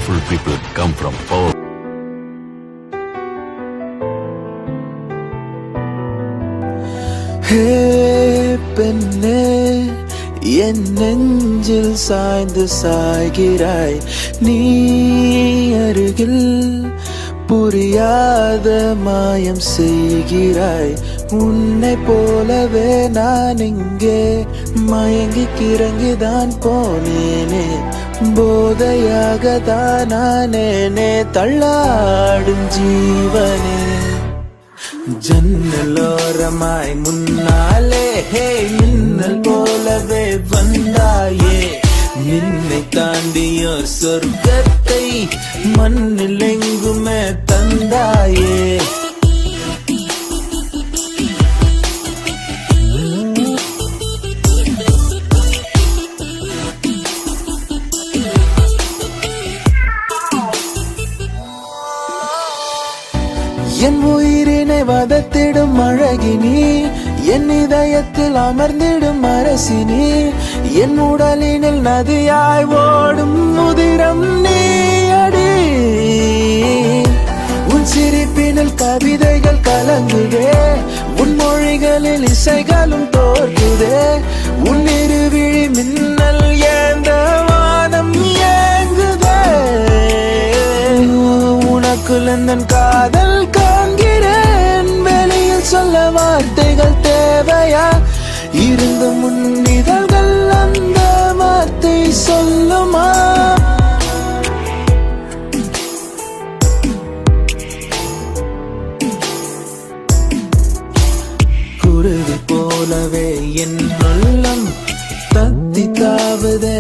powerful people come from power. Hey பெண்ணே, என் நெஞ்சில் சாய்ந்து சாய்கிறாய். நீ அருகில் புரியாத மாயம் செய்கிறாய். உன்னை போலவே நான் இங்கே மயங்கி கிறங்கிதான் போனேனே. போதையாக தான் நானேனே தள்ளாடும் ஜீவனே. ஜன்னலோரமாய் முன்னாலே ஹே மின்னல் போலவே வந்தாயே. நின்னை தாண்டிய சொர்க்கத்தை மண்ணில் எங்குமே தந்தாயே. என் உயிரினை வதத்திடும் அழகினி, என் இதயத்தில் அமர்ந்திடும் அரசினி. என் உடலினில் நதியாய் ஓடும் முதிரம் நீ அடி. உன் சிரிப்பினில் கவிதைகள் கலங்குதே, உன் மொழிகளில் இசைகளும் தோற்றுதே. உன் இருவிழி மின்னல் ஏந்த வானம் ஏங்குதே. உனக்குள் எந்தன் காதல் காண்கிறேன். வெளியில் சொல்ல வார்த்தைகள் தேவையா? இருந்த முன் இதழ்கள் அந்த வார்த்தை சொல்லுமா? குருவி போலவே என் உள்ளம் தத்தி தாவுதே.